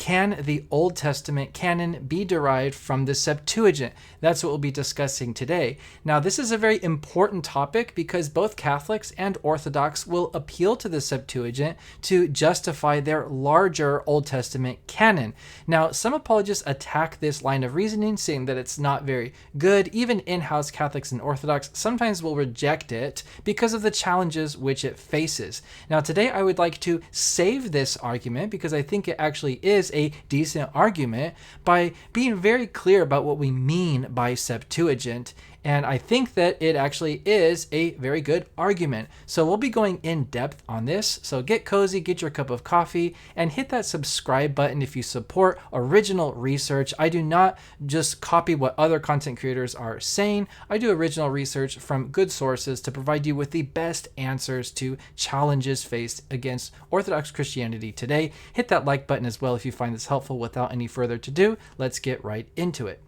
can the Old Testament canon be derived from the Septuagint? That's what we'll be discussing today. Now, this is a very important topic because both Catholics and Orthodox will appeal to the Septuagint to justify their larger Old Testament canon. Now, some apologists attack this line of reasoning, saying that it's not very good. Even in-house Catholics and Orthodox sometimes will reject it because of the challenges which it faces. Now, today I would like to save this argument because I think it actually is a decent argument by being very clear about what we mean by Septuagint. And I think that it actually is a very good argument. So we'll be going in depth on this. So get cozy, get your cup of coffee, and hit that subscribe button if you support original research. I do not just copy what other content creators are saying. I do original research from good sources to provide you with the best answers to challenges faced against Orthodox Christianity today. Hit that like button as well if you find this helpful. Without any further ado, let's get right into it.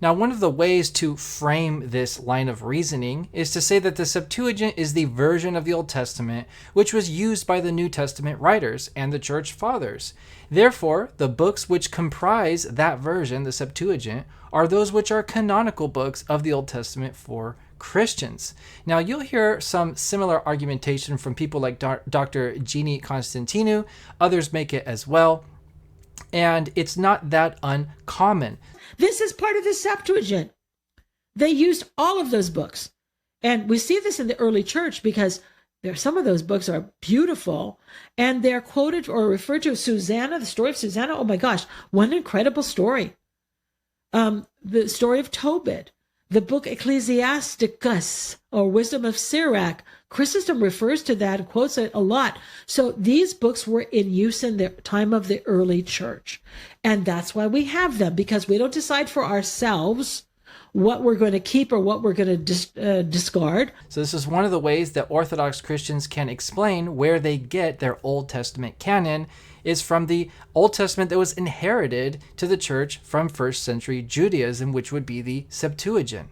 Now, one of the ways to frame this line of reasoning is to say that the Septuagint is the version of the Old Testament which was used by the New Testament writers and the Church Fathers. Therefore, the books which comprise that version, the Septuagint, are those which are canonical books of the Old Testament for Christians. Now, you'll hear some similar argumentation from people like Dr. Jeannie Constantinou. Others make it as well. And it's not that uncommon. This is part of the Septuagint. They used all of those books. And we see this in the early church because some of those books are beautiful and they're quoted or referred to. Susanna, the story of Susanna. Oh my gosh, what an incredible story. The story of Tobit, the book Ecclesiasticus or Wisdom of Sirach. Chrysostom refers to that and quotes it a lot. So these books were in use in the time of the early church. And that's why we have them, because we don't decide for ourselves what we're going to keep or what we're going to discard. So this is one of the ways that Orthodox Christians can explain where they get their Old Testament canon is from the Old Testament that was inherited to the church from first century Judaism, which would be the Septuagint.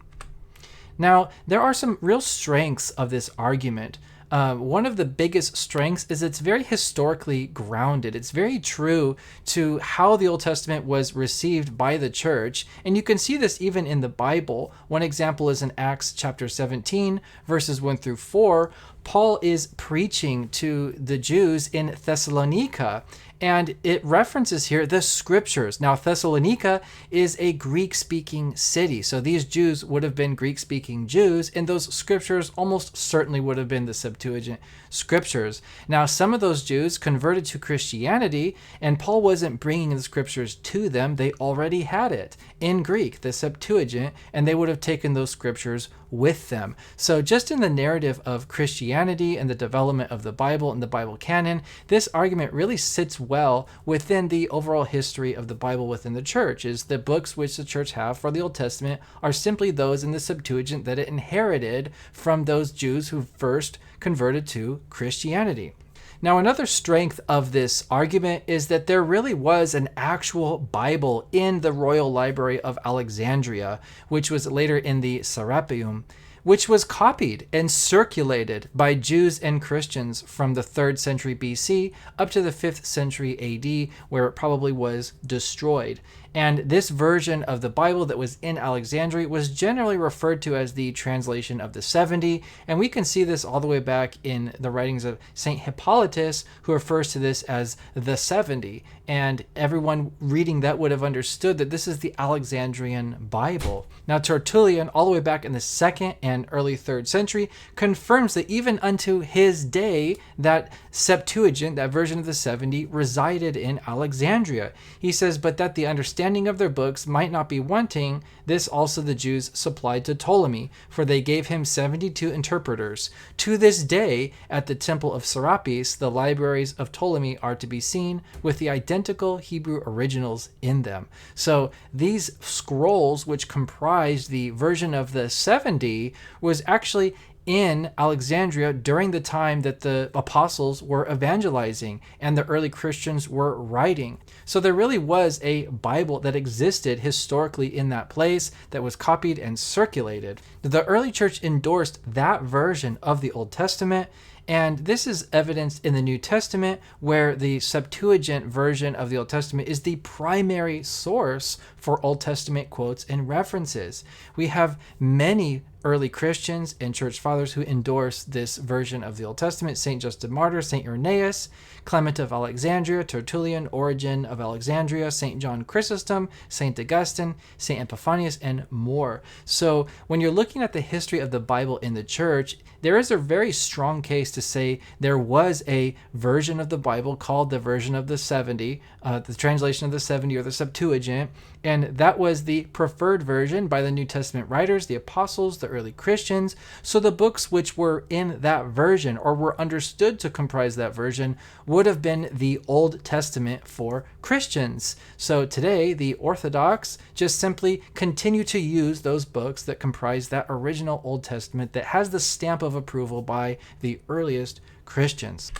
Now, there are some real strengths of this argument. One of the biggest strengths is it's very historically grounded. It's very true to how the Old Testament was received by the church. And you can see this even in the Bible. One example is in Acts chapter 17, verses 1 through 4. Paul is preaching to the Jews in Thessalonica, and it references here the scriptures. Now, Thessalonica is a Greek-speaking city, so these Jews would have been Greek-speaking Jews, and those scriptures almost certainly would have been the Septuagint scriptures. Now, some of those Jews converted to Christianity, and Paul wasn't bringing the scriptures to them. They already had it in Greek, the Septuagint, and they would have taken those scriptures with them. So just in the narrative of Christianity and the development of the Bible and the Bible canon, this argument really sits well within the overall history of the Bible within the church. Is the books which the church have for the Old Testament are simply those in the Septuagint that it inherited from those Jews who first converted to Christianity. Now, another strength of this argument is that there really was an actual Bible in the Royal Library of Alexandria, which was later in the Serapeum, which was copied and circulated by Jews and Christians from the 3rd century BC up to the 5th century AD, where it probably was destroyed. And this version of the Bible that was in Alexandria was generally referred to as the translation of the 70. And we can see this all the way back in the writings of St. Hippolytus, who refers to this as the 70. And everyone reading that would have understood that this is the Alexandrian Bible. Now, Tertullian, all the way back in the 2nd and early 3rd century, confirms that even unto his day, that Septuagint, that version of the 70, resided in Alexandria. He says, but that the understanding of their books might not be wanting, this also the Jews supplied to Ptolemy, for they gave him 72 interpreters. To this day, at the temple of Serapis, the libraries of Ptolemy are to be seen with the identical Hebrew originals in them. So these scrolls, which comprised the version of the 70, was actually in Alexandria during the time that the apostles were evangelizing and the early Christians were writing. So there really was a Bible that existed historically in that place that was copied and circulated. The early church endorsed that version of the Old Testament, And this is evidenced in the New Testament, where the Septuagint version of the Old Testament is the primary source for Old Testament quotes and references. We have many early Christians and church fathers who endorse this version of the Old Testament: St. Justin Martyr, St. Irenaeus, Clement of Alexandria, Tertullian, Origen of Alexandria, St. John Chrysostom, St. Augustine, St. Epiphanius, and more. So when you're looking at the history of the Bible in the church, there is a very strong case to say there was a version of the Bible called the version of the 70, the translation of the 70, or the Septuagint, and that was the preferred version by the New Testament writers, the apostles, the early Christians. So the books which were in that version, or were understood to comprise that version, would have been the Old Testament for Christians. So today, the Orthodox just simply continue to use those books that comprise that original Old Testament that has the stamp of approval by the earliest Christians.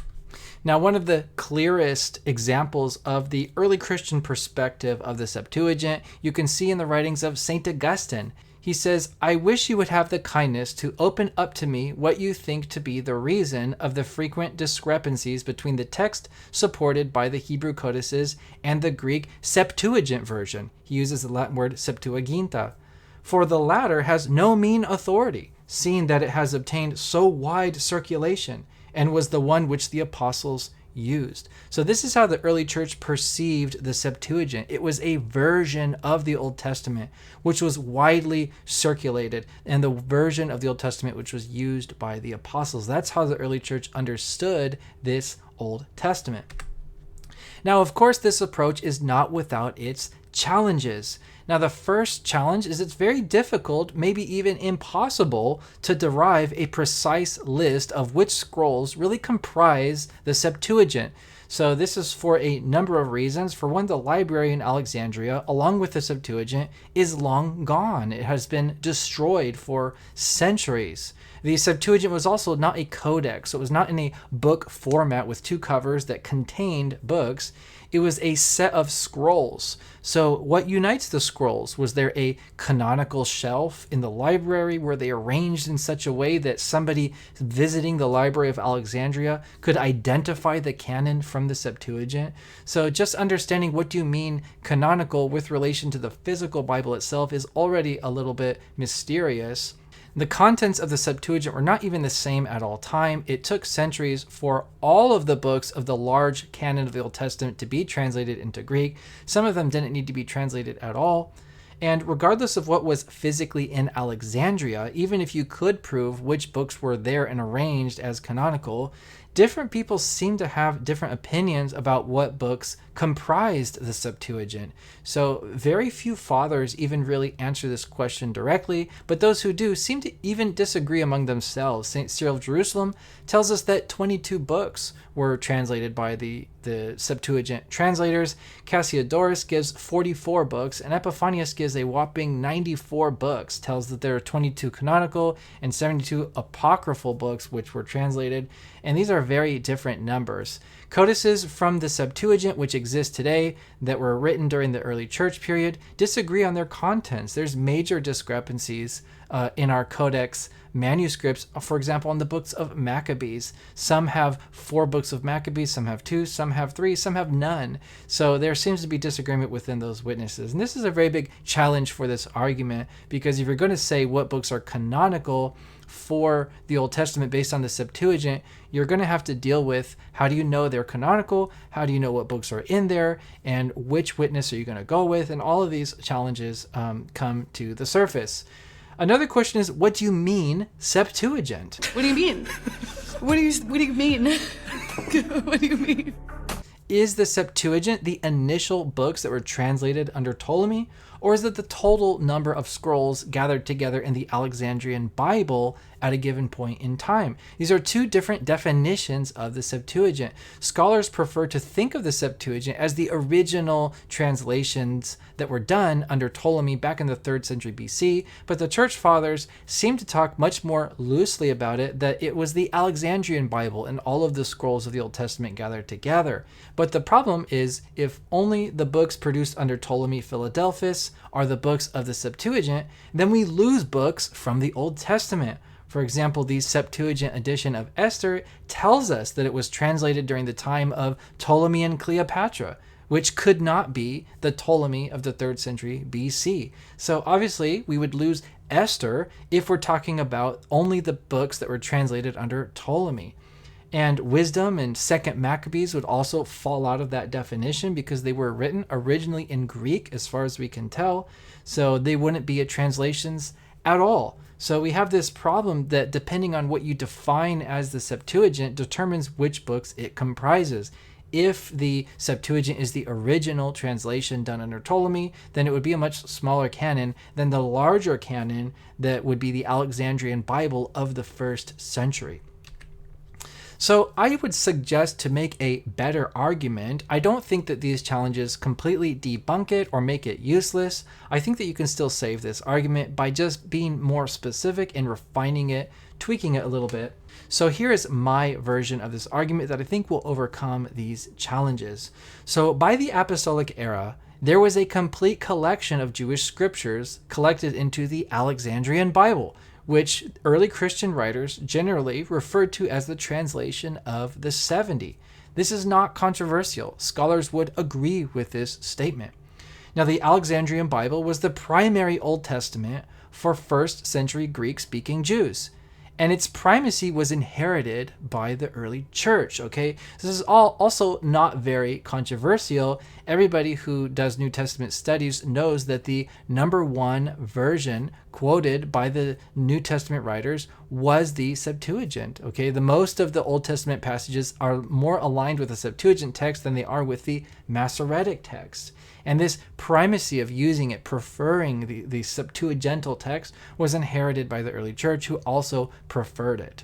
Now, one of the clearest examples of the early Christian perspective of the Septuagint you can see in the writings of St. Augustine. He says, "I wish you would have the kindness to open up to me what you think to be the reason of the frequent discrepancies between the text supported by the Hebrew codices and the Greek Septuagint version." He uses the Latin word Septuaginta. "For the latter has no mean authority, seeing that it has obtained so wide circulation, and was the one which the apostles used." So this is how the early church perceived the Septuagint. It was a version of the Old Testament which was widely circulated, and the version of the Old Testament which was used by the apostles. That's how the early church understood this Old Testament. Now, of course, this approach is not without its challenges. Now, the first challenge is it's very difficult, maybe even impossible, to derive a precise list of which scrolls really comprise the Septuagint. So this is for a number of reasons. For one, the library in Alexandria, along with the Septuagint, is long gone. It has been destroyed for centuries. The Septuagint was also not a codex, so it was not in a book format with two covers that contained books. It was a set of scrolls. So what unites the scrolls? Was there a canonical shelf in the library? Were they arranged in such a way that somebody visiting the Library of Alexandria could identify the canon from the Septuagint? So just understanding what do you mean canonical with relation to the physical Bible itself is already a little bit mysterious. The contents of the Septuagint were not even the same at all time. It took centuries for all of the books of the large canon of the Old Testament to be translated into Greek. Some of them didn't need to be translated at all. And regardless of what was physically in Alexandria, even if you could prove which books were there and arranged as canonical, different people seem to have different opinions about what books comprised the Septuagint. So very few fathers even really answer this question directly, but those who do seem to even disagree among themselves. St. Cyril of Jerusalem tells us that 22 books were translated by the Septuagint translators. Cassiodorus gives 44 books, and Epiphanius gives a whopping 94 books, tells that there are 22 canonical and 72 apocryphal books which were translated, and these are very different numbers. Codices from the Septuagint, which exist today, that were written during the early church period, disagree on their contents. There's major discrepancies in our Codex manuscripts, for example, on the books of Maccabees. Some have 4 books of Maccabees, some have 2, some have 3, some have none. So there seems to be disagreement within those witnesses. And this is a very big challenge for this argument, because if you're going to say what books are canonical for the Old Testament based on the Septuagint, you're going to have to deal with how do you know they're canonical, how do you know what books are in there, and which witness are you going to go with, and all of these challenges come to the surface. Another question is, what do you mean Septuagint? What do you mean? What do you mean? What do you mean? Is the Septuagint the initial books that were translated under Ptolemy, or is it the total number of scrolls gathered together in the Alexandrian Bible at a given point in time? These are two different definitions of the Septuagint. Scholars prefer to think of the Septuagint as the original translations that were done under Ptolemy back in the 3rd century BC, but the church fathers seem to talk much more loosely about it, that it was the Alexandrian Bible and all of the scrolls of the Old Testament gathered together. But the problem is, if only the books produced under Ptolemy Philadelphus are the books of the Septuagint, then we lose books from the Old Testament. For example, the Septuagint edition of Esther tells us that it was translated during the time of Ptolemy and Cleopatra, which could not be the Ptolemy of the 3rd century BC. So obviously, we would lose Esther if we're talking about only the books that were translated under Ptolemy. And Wisdom and 2nd Maccabees would also fall out of that definition because they were written originally in Greek, as far as we can tell. So they wouldn't be translations at all. So we have this problem that depending on what you define as the Septuagint determines which books it comprises. If the Septuagint is the original translation done under Ptolemy, then it would be a much smaller canon than the larger canon that would be the Alexandrian Bible of the 1st century. So I would suggest to make a better argument. I don't think that these challenges completely debunk it or make it useless. I think that you can still save this argument by just being more specific and refining it, tweaking it a little bit. So here is my version of this argument that I think will overcome these challenges. So by the apostolic era, there was a complete collection of Jewish scriptures collected into the Alexandrian Bible, which early Christian writers generally referred to as the translation of the 70. This is not controversial. Scholars would agree with this statement. Now, the Alexandrian Bible was the primary Old Testament for 1st century Greek-speaking Jews, and its primacy was inherited by the early church, okay? This is all also not very controversial. Everybody who does New Testament studies knows that the number one version quoted by the New Testament writers was the Septuagint, okay? The most of the Old Testament passages are more aligned with the Septuagint text than they are with the Masoretic text. And this primacy of using it, preferring the Septuagintal text, was inherited by the early church, who also preferred it.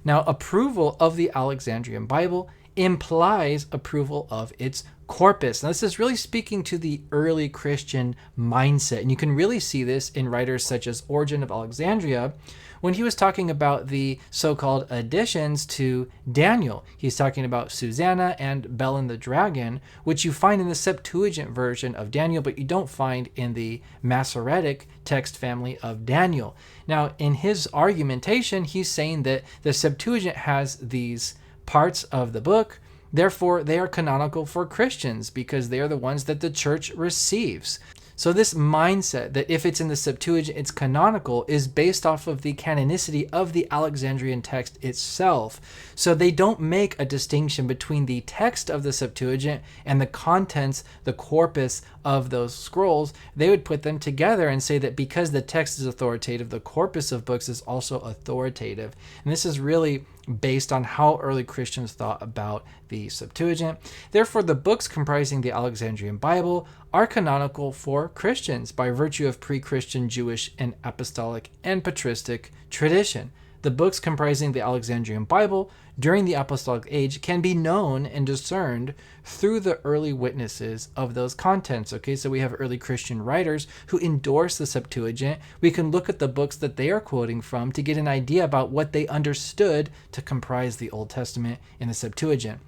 Now, approval of the Alexandrian Bible implies approval of its corpus. Now, this is really speaking to the early Christian mindset, and you can really see this in writers such as Origen of Alexandria, when he was talking about the so-called additions to Daniel. He's talking about Susanna and Belen the dragon, which you find in the Septuagint version of Daniel, but you don't find in the Masoretic text family of Daniel. Now, in his argumentation, he's saying that the Septuagint has these parts of the book, therefore they are canonical for Christians because they are the ones that the church receives. So this mindset that if it's in the Septuagint, it's canonical is based off of the canonicity of the Alexandrian text itself. So they don't make a distinction between the text of the Septuagint and the contents, the corpus of those scrolls. They would put them together and say that because the text is authoritative, the corpus of books is also authoritative. And this is really based on how early Christians thought about the Septuagint. Therefore, the books comprising the Alexandrian Bible are canonical for Christians by virtue of pre-Christian Jewish and apostolic and patristic tradition. The books comprising the Alexandrian Bible during the apostolic age can be known and discerned through the early witnesses of those contents. Okay, so we have early Christian writers who endorse the Septuagint. We can look at the books that they are quoting from to get an idea about what they understood to comprise the Old Testament in the Septuagint.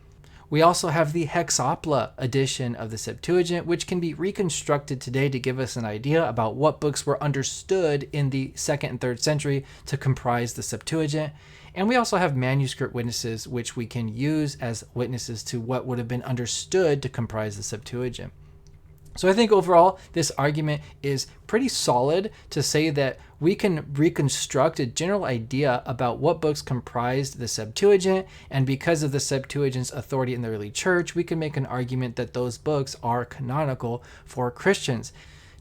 We also have the Hexapla edition of the Septuagint, which can be reconstructed today to give us an idea about what books were understood in the 2nd and 3rd century to comprise the Septuagint. And we also have manuscript witnesses, which we can use as witnesses to what would have been understood to comprise the Septuagint. So I think overall, this argument is pretty solid to say that we can reconstruct a general idea about what books comprised the Septuagint, and because of the Septuagint's authority in the early church, we can make an argument that those books are canonical for Christians.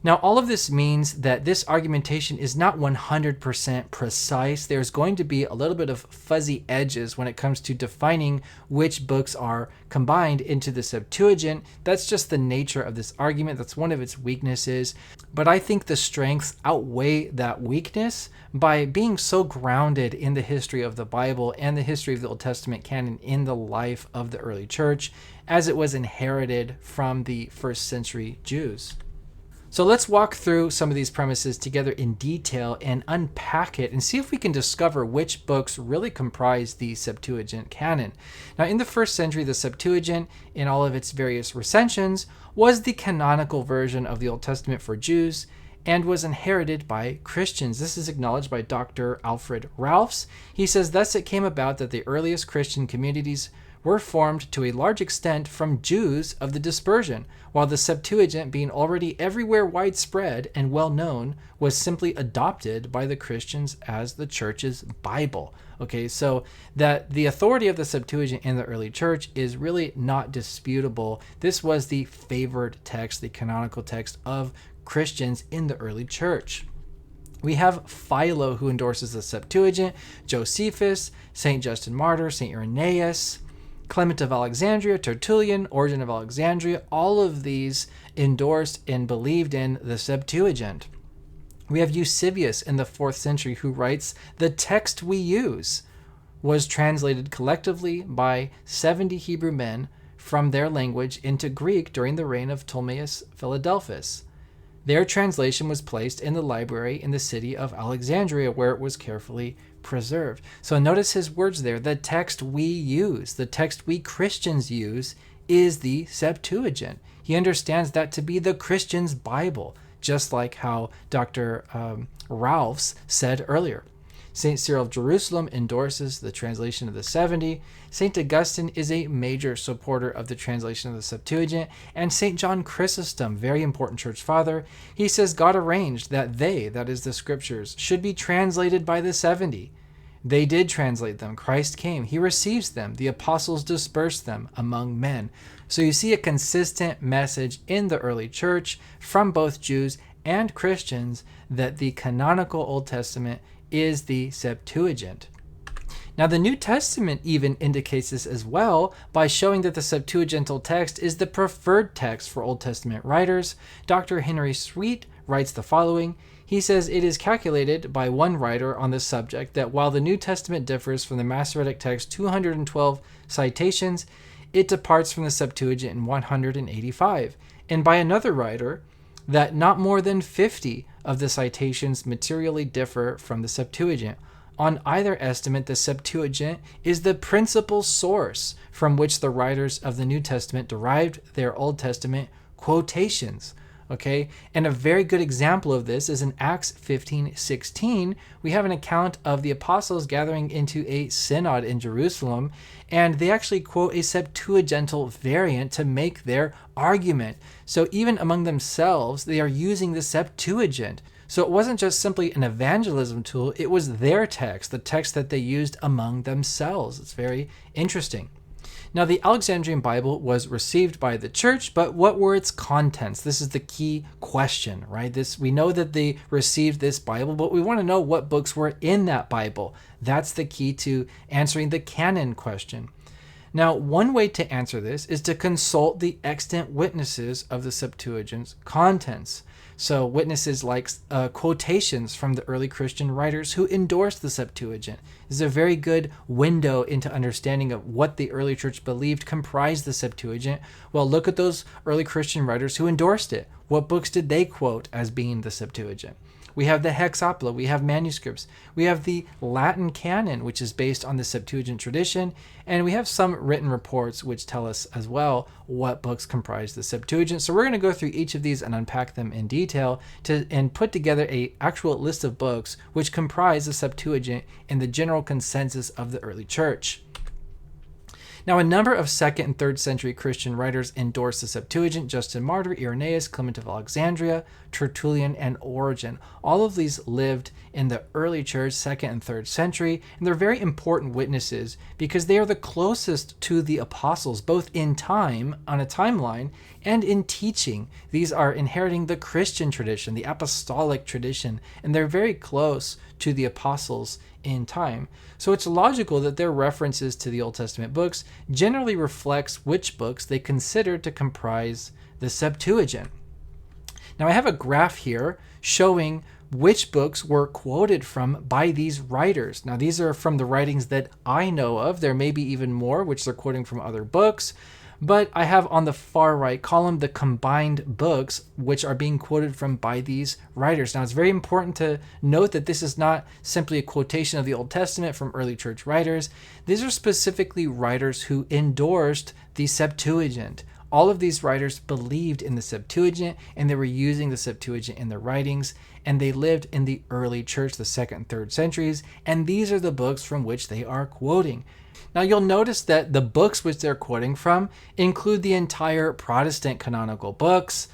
Now, all of this means that this argumentation is not 100% precise. There's going to be a little bit of fuzzy edges when it comes to defining which books are combined into the Septuagint. That's just the nature of this argument. That's one of its weaknesses. But I think the strengths outweigh that weakness by being so grounded in the history of the Bible and the history of the Old Testament canon in the life of the early church as it was inherited from the first century Jews. So let's walk through some of these premises together in detail and unpack it and see if we can discover which books really comprise the Septuagint canon. Now, in the first century, the Septuagint, in all of its various recensions, was the canonical version of the Old Testament for Jews, and was inherited by Christians. This is acknowledged by Dr. Alfred Ralphs. He says, thus it came about that the earliest Christian communities were formed to a large extent from Jews of the dispersion, while the Septuagint, being already everywhere widespread and well known, was simply adopted by the Christians as the church's Bible. Okay, so that the authority of the Septuagint in the early church is really not disputable. This was the favored text, the canonical text of Christians in the early church. We have Philo, who endorses the Septuagint, Josephus, St. Justin Martyr, St. Irenaeus, Clement of Alexandria, Tertullian, Origen of Alexandria. All of these endorsed and believed in the Septuagint. We have Eusebius in the 4th century, who writes, the text we use was translated collectively by 70 Hebrew men from their language into Greek during the reign of Ptolemaeus Philadelphus. Their translation was placed in the library in the city of Alexandria, where it was carefully preserved. So notice his words there. The text we use, the text we Christians use, is the Septuagint. He understands that to be the Christian's Bible, just like how Dr. Ralphs said earlier. St. Cyril of Jerusalem endorses the translation of the 70. St. Augustine is a major supporter of the translation of the Septuagint. And St. John Chrysostom, very important church father, he says God arranged that they, that is the scriptures, should be translated by the 70. They did translate them. Christ came. He receives them. The apostles dispersed them among men. So you see a consistent message in the early church from both Jews and Christians that the canonical Old Testament is the Septuagint. Now, the New Testament even indicates this as well by showing that the Septuagintal text is the preferred text for Old Testament writers. Dr. Henry Sweet writes the following. He says, it is calculated by one writer on this subject that while the New Testament differs from the Masoretic text 212 citations, it departs from the Septuagint in 185. And by another writer, that not more than 50 of the citations materially differ from the Septuagint. On either estimate, the Septuagint is the principal source from which the writers of the New Testament derived their Old Testament quotations. Okay, and a very good example of this is in Acts 15:16. We have an account of the apostles gathering into a synod in Jerusalem, and they actually quote a Septuagintal variant to make their argument. So even among themselves, they are using the Septuagint. So it wasn't just simply an evangelism tool, it was their text, the text that they used among themselves. It's very interesting. Now, the Alexandrian Bible was received by the church, but what were its contents? This is the key question, right? We know that they received this Bible, but we want to know what books were in that Bible. That's the key to answering the canon question. Now, one way to answer this is to consult the extant witnesses of the Septuagint's contents. So witnesses like quotations from the early Christian writers who endorsed the Septuagint. This is a very good window into understanding of what the early church believed comprised the Septuagint. Well, look at those early Christian writers who endorsed it. What books did they quote as being the Septuagint? We have the Hexapla, we have manuscripts, we have the Latin Canon, which is based on the Septuagint tradition, and we have some written reports which tell us as well what books comprise the Septuagint. So we're going to go through each of these and unpack them in detail and put together an actual list of books which comprise the Septuagint in the general consensus of the early church. Now, a number of 2nd and 3rd century Christian writers endorsed the Septuagint: Justin Martyr, Irenaeus, Clement of Alexandria, Tertullian, and Origen. All of these lived in the early church, 2nd and 3rd century, and they're very important witnesses because they are the closest to the apostles, both in time, on a timeline, and in teaching. These are inheriting the Christian tradition, the apostolic tradition, and they're very close to the apostles in time. So it's logical that their references to the Old Testament books generally reflects which books they consider to comprise the Septuagint. Now, I have a graph here showing which books were quoted from by these writers. Now, these are from the writings that I know of. There may be even more which they're quoting from other books. But I have on the far right column the combined books which are being quoted from by these writers. Now, it's very important to note that this is not simply a quotation of the Old Testament from early church writers. These are specifically writers who endorsed the Septuagint. All of these writers believed in the Septuagint, and they were using the Septuagint in their writings, and they lived in the early church, the 2nd and 3rd centuries, and these are the books from which they are quoting. Now you'll notice that the books which they're quoting from include the entire Protestant canonical books,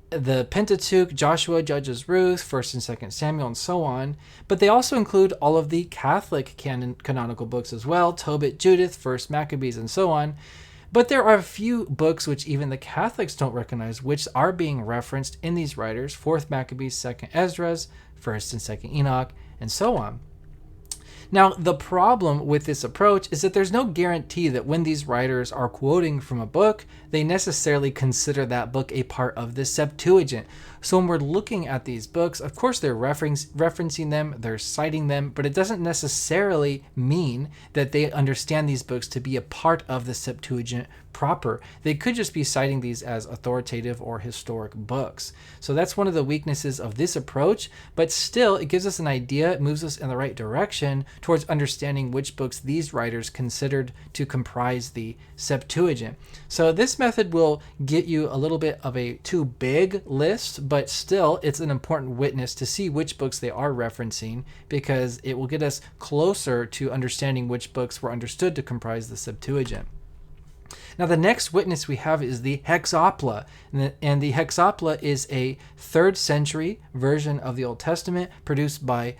the Pentateuch, Joshua, Judges, Ruth, 1st and 2nd Samuel, and so on. But they also include all of the Catholic canonical books as well, Tobit, Judith, 1st Maccabees, and so on. But there are a few books which even the Catholics don't recognize, which are being referenced in these writers, 4th Maccabees, 2nd Esdras, 1st and 2nd Enoch, and so on. Now, the problem with this approach is that there's no guarantee that when these writers are quoting from a book, they necessarily consider that book a part of the Septuagint. So when we're looking at these books, of course they're referencing them, they're citing them, but it doesn't necessarily mean that they understand these books to be a part of the Septuagint proper. They could just be citing these as authoritative or historic books. So that's one of the weaknesses of this approach, but still it gives us an idea, it moves us in the right direction towards understanding which books these writers considered to comprise the Septuagint. So this method will get you a little bit of a too big list, but still it's an important witness to see which books they are referencing, because it will get us closer to understanding which books were understood to comprise the Septuagint. Now, the next witness we have is the Hexapla, and the Hexapla is a 3rd century version of the Old Testament produced by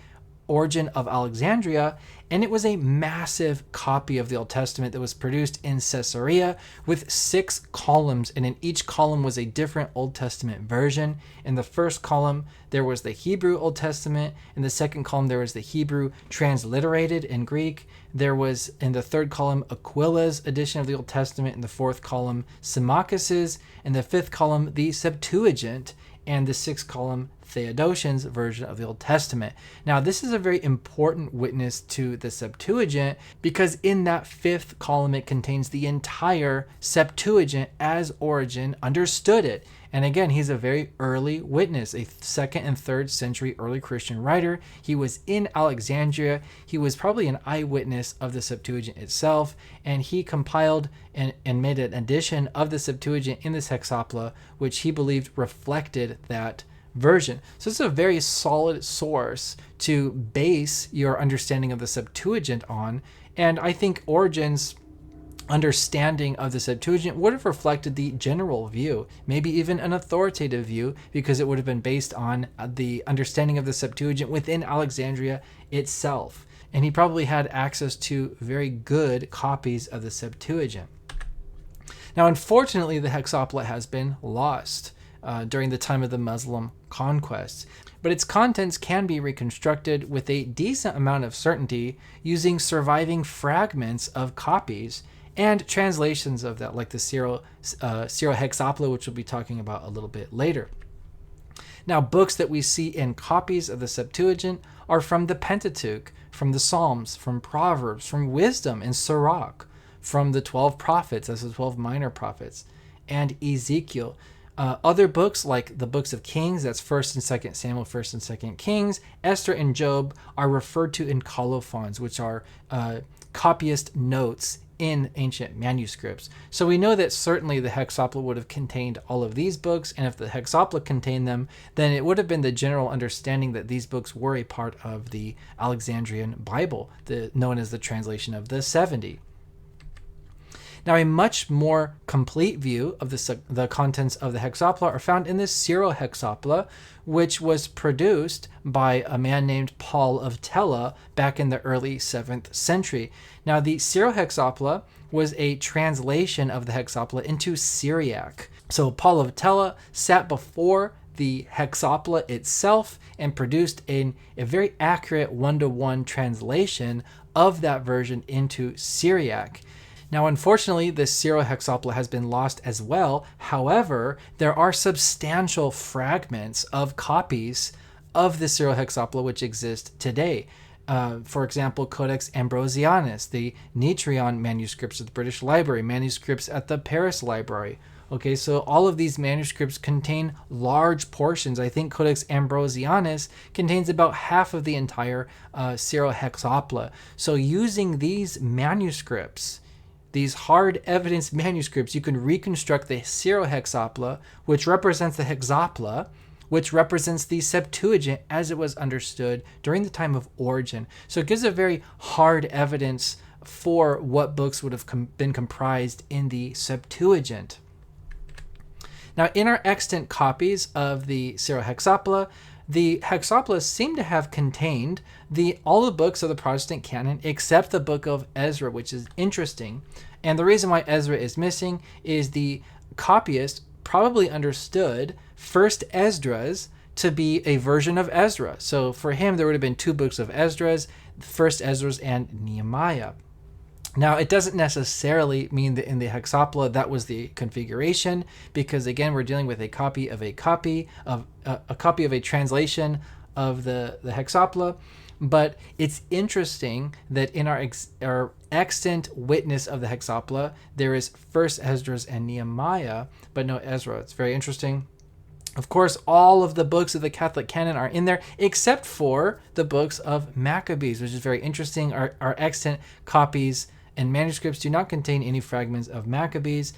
Origen of Alexandria, and it was a massive copy of the Old Testament that was produced in Caesarea with 6 columns, and in each column was a different Old Testament version. In the first column, there was the Hebrew Old Testament. In the second column, there was the Hebrew transliterated in Greek. There was, in the third column, Aquila's edition of the Old Testament. In the fourth column, Symmachus's. In the fifth column, the Septuagint. And the sixth column, Theodosian's version of the Old Testament. Now, this is a very important witness to the Septuagint, because in that fifth column, it contains the entire Septuagint as Origen understood it. And again, he's a very early witness, a 2nd and 3rd century early Christian writer. He was in Alexandria. He was probably an eyewitness of the Septuagint itself, and he compiled and made an edition of the Septuagint in this Hexapla, which he believed reflected that version. So it's a very solid source to base your understanding of the Septuagint on, and I think Origen's understanding of the Septuagint would have reflected the general view, maybe even an authoritative view, because it would have been based on the understanding of the Septuagint within Alexandria itself. And he probably had access to very good copies of the Septuagint. Now, unfortunately, the Hexapla has been lost during the time of the Muslim conquests, but its contents can be reconstructed with a decent amount of certainty using surviving fragments of copies and translations of that, like the Syro-Hexapla, which we'll be talking about a little bit later. Now, books that we see in copies of the Septuagint are from the Pentateuch, from the Psalms, from Proverbs, from Wisdom and Sirach, from the 12 prophets, as the 12 minor prophets, and Ezekiel. Other books, like the books of Kings, that's 1st and 2nd Samuel, 1st and 2nd Kings, Esther and Job, are referred to in colophons, which are copyist notes in ancient manuscripts. So we know that certainly the Hexapla would have contained all of these books, and if the Hexapla contained them, then it would have been the general understanding that these books were a part of the Alexandrian Bible, known as the translation of the 70. Now, a much more complete view of the contents of the Hexapla are found in the Syro-Hexapla, which was produced by a man named Paul of Tella back in the early 7th century. Now, the Syro-Hexapla was a translation of the Hexapla into Syriac. So Paul of Tella sat before the Hexapla itself and produced a very accurate one-to-one translation of that version into Syriac. Now, unfortunately, the Syro-Hexapla has been lost as well. However, there are substantial fragments of copies of the Syro-Hexapla which exist today. For example, Codex Ambrosianus, the Nitrion manuscripts of the British Library, manuscripts at the Paris Library. Okay, so all of these manuscripts contain large portions. I think Codex Ambrosianus contains about half of the entire Syro-Hexapla. So using these manuscripts, these hard evidence manuscripts, you can reconstruct the Syro-Hexapla, which represents the Hexapla, which represents the Septuagint as it was understood during the time of Origen. So it gives a very hard evidence for what books would have been comprised in the Septuagint. Now, in our extant copies of the Syro-Hexapla, the Hexapla seem to have contained all the books of the Protestant canon except the book of Ezra, which is interesting. And the reason why Ezra is missing is the copyist probably understood First Esdras to be a version of Ezra. So for him, there would have been two books of Esdras, First Esdras and Nehemiah. Now, it doesn't necessarily mean that in the Hexapla that was the configuration, because again, we're dealing with a copy of a translation of the Hexapla. But it's interesting that in our extant witness of the Hexapla, there is First Esdras and Nehemiah, but no Ezra. It's very interesting. Of course, all of the books of the Catholic canon are in there, except for the books of Maccabees, which is very interesting. Our extant copies and manuscripts do not contain any fragments of Maccabees,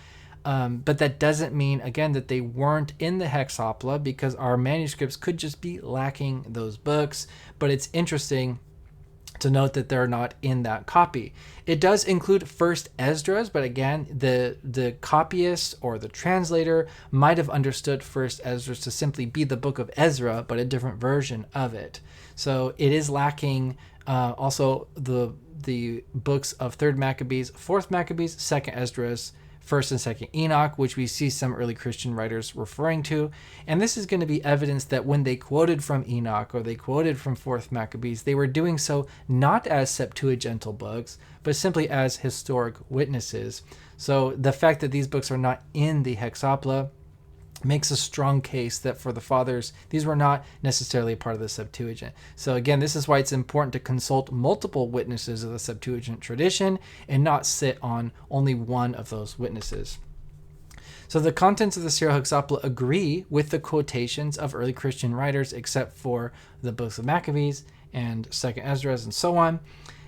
but that doesn't mean, again, that they weren't in the Hexapla, because our manuscripts could just be lacking those books. But it's interesting to note that they're not in that copy. It does include First Esdras, but again, the copyist or the translator might have understood First Esdras to simply be the book of Ezra, but a different version of it. So it is lacking also the books of Third Maccabees, Fourth Maccabees, Second Esdras, First and Second Enoch, which we see some early Christian writers referring to. And this is going to be evidence that when they quoted from Enoch or they quoted from Fourth Maccabees, they were doing so not as Septuagintal books, but simply as historic witnesses. So the fact that these books are not in the Hexapla makes a strong case that for the fathers, these were not necessarily part of the Septuagint. So again, this is why it's important to consult multiple witnesses of the Septuagint tradition and not sit on only one of those witnesses. So the contents of the Syro-Hexapla agree with the quotations of early Christian writers, except for the books of Maccabees and Second Esdras and so on.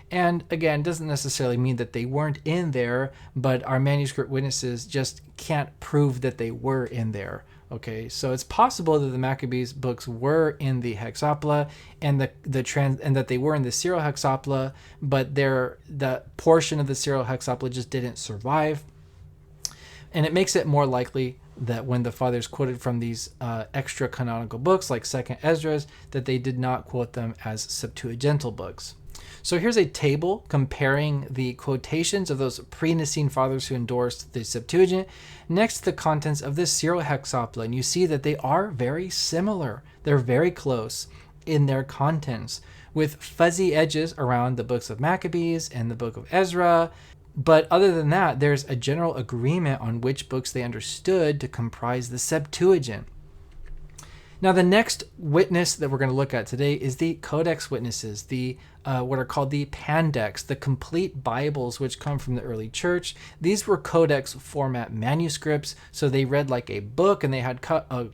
And again, doesn't necessarily mean that they weren't in there, but our manuscript witnesses just can't prove that they were in there. Okay, so it's possible that the Maccabees books were in the Hexapla and that they were in the Syro-Hexapla, but the portion of the Syro-Hexapla just didn't survive. And it makes it more likely that when the fathers quoted from these extra canonical books like Second Esdras, that they did not quote them as Septuagintal books. So here's a table comparing the quotations of those pre-Nicene fathers who endorsed the Septuagint next to the contents of the Syro-Hexapla. And you see that they are very similar. They're very close in their contents, with fuzzy edges around the books of Maccabees and the book of Ezra. But other than that, there's a general agreement on which books they understood to comprise the Septuagint. Now, the next witness that we're going to look at today is the Codex Witnesses, what are called the Pandex, the complete Bibles which come from the early church. These were codex format manuscripts, so they read like a book, and they had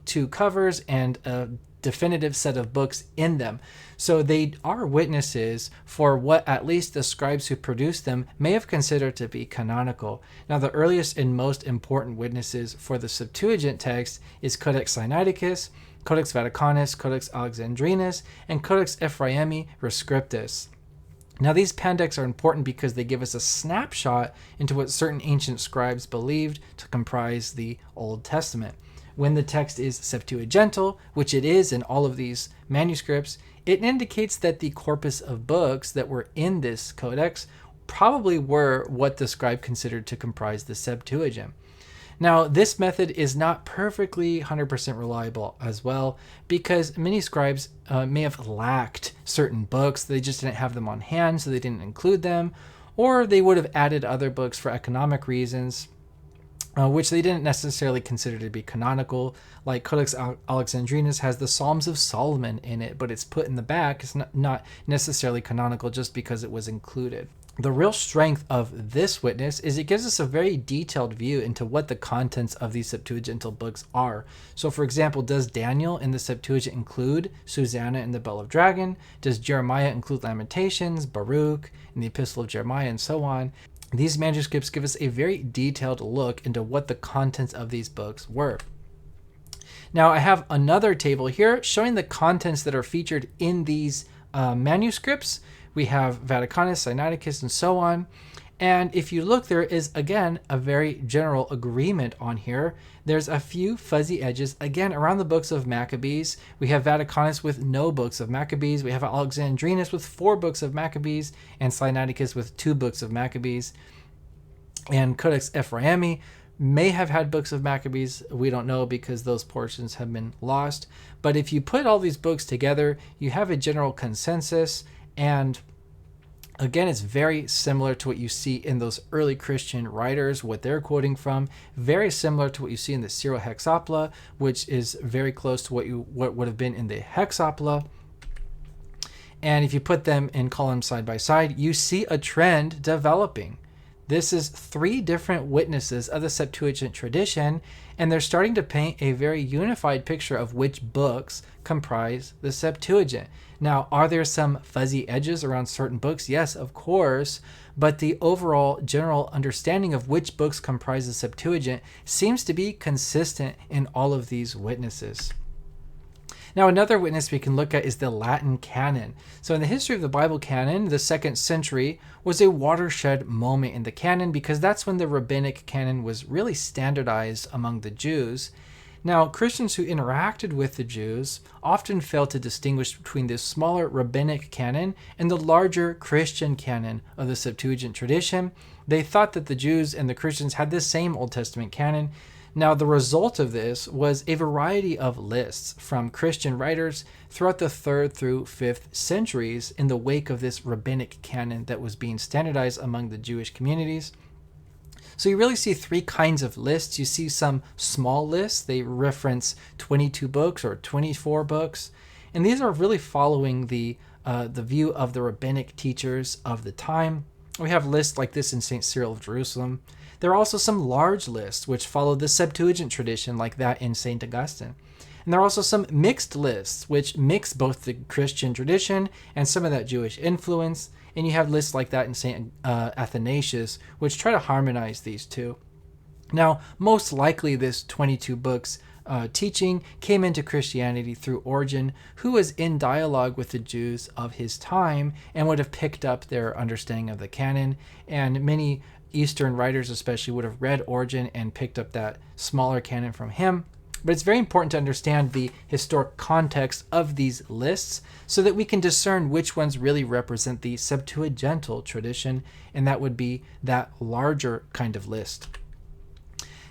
two covers and a definitive set of books in them. So they are witnesses for what at least the scribes who produced them may have considered to be canonical. Now, the earliest and most important witnesses for the Septuagint text is Codex Sinaiticus, Codex Vaticanus, Codex Alexandrinus, and Codex Ephraemi Rescriptus. Now, these Pandex are important because they give us a snapshot into what certain ancient scribes believed to comprise the Old Testament. When the text is Septuagintal, which it is in all of these manuscripts, it indicates that the corpus of books that were in this codex probably were what the scribe considered to comprise the Septuagint. Now, this method is not perfectly 100% reliable as well, because many scribes may have lacked certain books. They just didn't have them on hand, so they didn't include them, or they would have added other books for economic reasons, which they didn't necessarily consider to be canonical. Like Codex Alexandrinus has the Psalms of Solomon in it, but it's put in the back. It's not necessarily canonical just because it was included. The real strength of this witness is it gives us a very detailed view into what the contents of these Septuagintal books are. So, for example, does Daniel in the Septuagint include Susanna and the Bell of Dragon? Does Jeremiah include Lamentations, Baruch, and the Epistle of Jeremiah, and so on? these manuscripts give us a very detailed look into what the contents of these books were. Now, I have another table here showing the contents that are featured in these manuscripts. We have Vaticanus, Sinaiticus, and so on. And if you look, there is, again, a very general agreement on here. There's a few fuzzy edges, again, around the books of Maccabees. We have Vaticanus with no books of Maccabees. We have Alexandrinus with 4 books of Maccabees, and Sinaiticus with 2 books of Maccabees. And Codex Ephraemi may have had books of Maccabees. We don't know because those portions have been lost. But if you put all these books together, you have a general consensus. And again, it's very similar to what you see in those early Christian writers, what they're quoting from. Very similar to what you see in the Syro-Hexapla, which is very close to what would have been in the Hexapla. And if you put them in columns side by side, you see a trend developing. This is 3 different witnesses of the Septuagint tradition, and they're starting to paint a very unified picture of which books comprise the Septuagint. Now, are there some fuzzy edges around certain books? Yes, of course, but the overall general understanding of which books comprise the Septuagint seems to be consistent in all of these witnesses. Now, another witness we can look at is the Latin Canon. So in the history of the Bible canon, the 2nd century was a watershed moment in the canon because that's when the rabbinic canon was really standardized among the Jews. Now, Christians who interacted with the Jews often failed to distinguish between this smaller rabbinic canon and the larger Christian canon of the Septuagint tradition. They thought that the Jews and the Christians had the same Old Testament canon. Now, the result of this was a variety of lists from Christian writers throughout the 3rd through 5th centuries in the wake of this rabbinic canon that was being standardized among the Jewish communities. So you really see 3 kinds of lists. You see some small lists. They reference 22 books or 24 books. And these are really following the view of the rabbinic teachers of the time. We have lists like this in St. Cyril of Jerusalem. There are also some large lists which follow the Septuagint tradition, like that in St. Augustine. And there are also some mixed lists which mix both the Christian tradition and some of that Jewish influence. And you have lists like that in St. Athanasius, which try to harmonize these two. Now, most likely this 22 books teaching came into Christianity through Origen, who was in dialogue with the Jews of his time and would have picked up their understanding of the canon. And many Eastern writers especially would have read Origen and picked up that smaller canon from him. But it's very important to understand the historic context of these lists so that we can discern which ones really represent the Septuagintal tradition, and that would be that larger kind of list.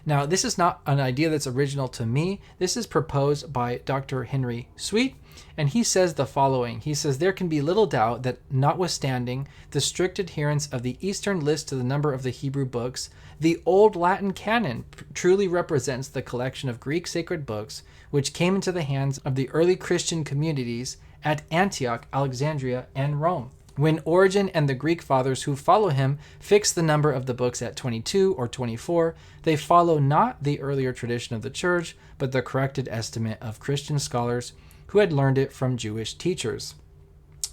Now, this is not an idea that's original to me. This is proposed by Dr. Henry Sweet, and he says the following. He says, there can be little doubt that notwithstanding the strict adherence of the Eastern list to the number of the Hebrew books, the Old Latin Canon truly represents the collection of Greek sacred books which came into the hands of the early Christian communities at Antioch, Alexandria, and Rome. When Origen and the Greek fathers who follow him fix the number of the books at 22 or 24, they follow not the earlier tradition of the church, but the corrected estimate of Christian scholars who had learned it from Jewish teachers.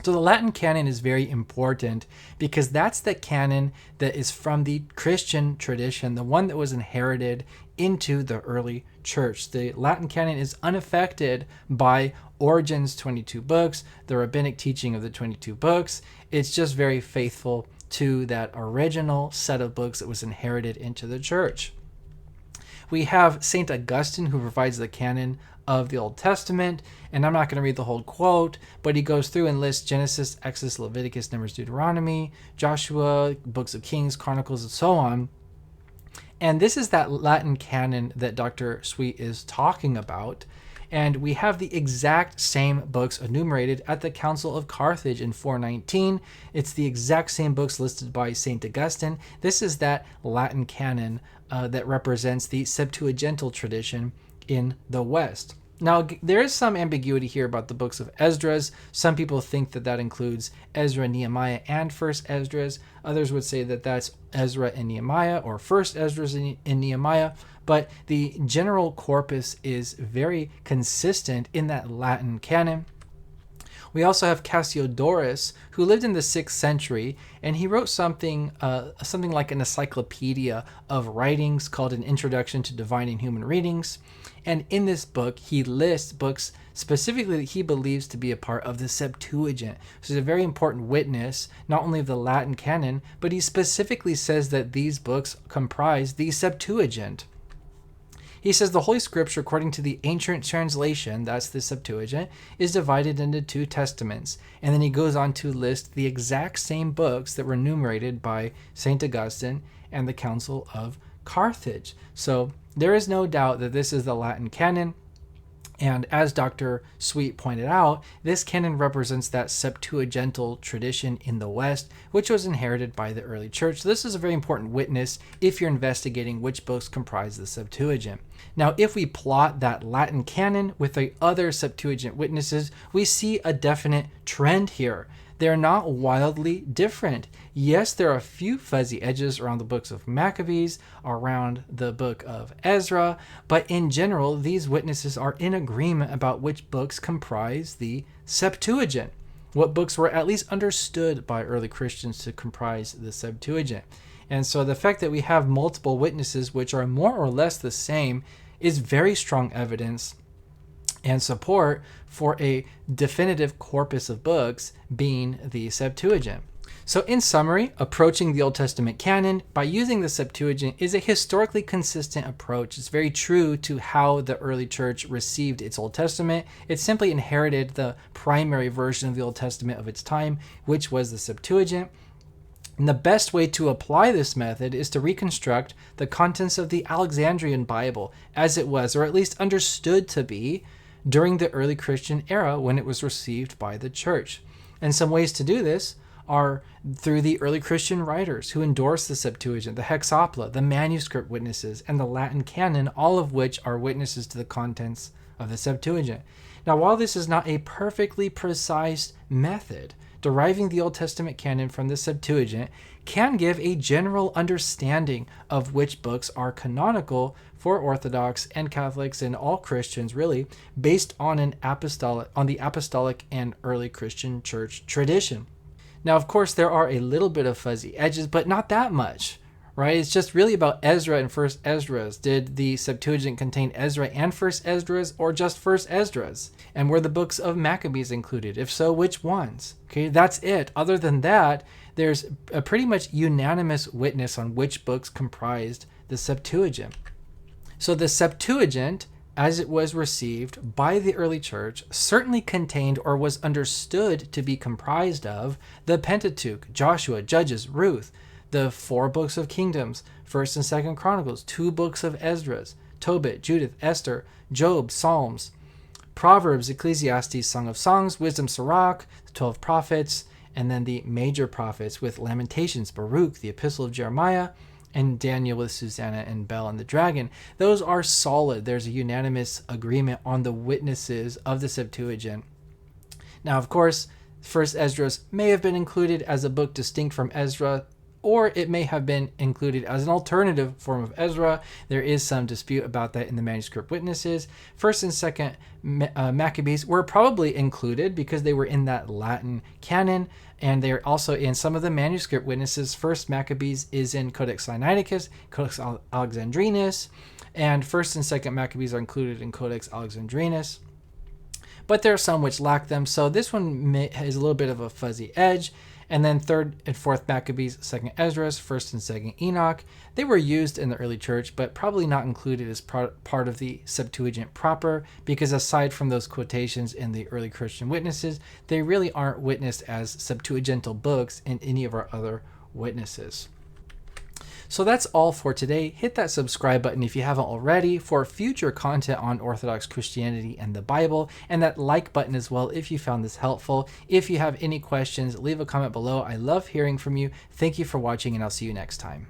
So the Latin canon is very important because that's the canon that is from the Christian tradition, the one that was inherited into the early church. The Latin canon is unaffected by Origen's 22 books, the rabbinic teaching of the 22 books. It's just very faithful to that original set of books that was inherited into the church. We have St. Augustine, who provides the canon of the Old Testament, and I'm not going to read the whole quote, but he goes through and lists Genesis, Exodus, Leviticus, Numbers, Deuteronomy, Joshua, books of Kings, Chronicles, and so on. And this is that Latin canon that Dr. Sweet is talking about. And we have the exact same books enumerated at the Council of Carthage in 419. It's the exact same books listed by St. Augustine. This is that Latin canon that represents the Septuagintal tradition in the West. Now, there is some ambiguity here about the books of Esdras. Some people think that that includes Ezra, Nehemiah, and 1st Esdras. Others would say that that's Ezra and Nehemiah, or 1st Esdras and Nehemiah. But the general corpus is very consistent in that Latin canon. We also have Cassiodorus, who lived in the 6th century, and he wrote something like an encyclopedia of writings called An Introduction to Divine and Human Readings. And in this book, he lists books specifically that he believes to be a part of the Septuagint, which is a very important witness, not only of the Latin Canon, but he specifically says that these books comprise the Septuagint. He says the Holy Scripture, according to the ancient translation, that's the Septuagint, is divided into 2 testaments. And then he goes on to list the exact same books that were enumerated by St. Augustine and the Council of Carthage. So there is no doubt that this is the Latin Canon. And as Dr. Sweet pointed out, this canon represents that Septuagintal tradition in the West, which was inherited by the early church. So this is a very important witness if you're investigating which books comprise the Septuagint. Now, if we plot that Latin canon with the other Septuagint witnesses, we see a definite trend here. They're not wildly different. Yes, there are a few fuzzy edges around the books of Maccabees, around the book of Ezra, but in general, these witnesses are in agreement about which books comprise the Septuagint, what books were at least understood by early Christians to comprise the Septuagint. And so the fact that we have multiple witnesses which are more or less the same is very strong evidence and support for a definitive corpus of books being the Septuagint. So in summary, approaching the Old Testament canon by using the Septuagint is a historically consistent approach. It's very true to how the early church received its Old Testament. It simply inherited the primary version of the Old Testament of its time, which was the Septuagint. And the best way to apply this method is to reconstruct the contents of the Alexandrian Bible as it was, or at least understood to be, during the early Christian era when it was received by the church. And some ways to do this are through the early Christian writers who endorsed the Septuagint, the Hexapla, the manuscript witnesses, and the Latin Canon, all of which are witnesses to the contents of the Septuagint. Now, while this is not a perfectly precise method, deriving the Old Testament canon from the Septuagint can give a general understanding of which books are canonical for Orthodox and Catholics and all Christians, really, based on the apostolic and early Christian church tradition. Now, of course, there are a little bit of fuzzy edges, but not that much, right? It's just really about Ezra and First Esdras. Did the Septuagint contain Ezra and First Esdras, or just First Esdras? And were the books of Maccabees included? If so, which ones? Okay, that's it. Other than that, there's a pretty much unanimous witness on which books comprised the Septuagint. So the Septuagint, as it was received by the early church, certainly contained or was understood to be comprised of the Pentateuch, Joshua, Judges, Ruth, the 4 books of Kingdoms, 1st and 2nd Chronicles, 2 books of Esdras, Tobit, Judith, Esther, Job, Psalms, Proverbs, Ecclesiastes, Song of Songs, Wisdom, Sirach, the 12 prophets, and then the major prophets with Lamentations, Baruch, the Epistle of Jeremiah, and Daniel with Susanna and Bel and the dragon. Those are solid. There's a unanimous agreement on the witnesses of the Septuagint. Now, of course, First Esdras may have been included as a book distinct from Ezra, or it may have been included as an alternative form of Ezra. There is some dispute about that in the manuscript witnesses. 1st and 2nd Maccabees were probably included because they were in that Latin canon, and they're also in some of the manuscript witnesses. 1st Maccabees is in Codex Sinaiticus, Codex Alexandrinus, and 1st and 2nd Maccabees are included in Codex Alexandrinus. But there are some which lack them, so this one has a little bit of a fuzzy edge. And then 3rd and 4th Maccabees, 2nd Esdras, 1st and 2nd Enoch. They were used in the early church, but probably not included as part of the Septuagint proper, because aside from those quotations in the early Christian witnesses, they really aren't witnessed as Septuagintal books in any of our other witnesses. So that's all for today. Hit that subscribe button if you haven't already for future content on Orthodox Christianity and the Bible, and that like button as well if you found this helpful. If you have any questions, leave a comment below. I love hearing from you. Thank you for watching, and I'll see you next time.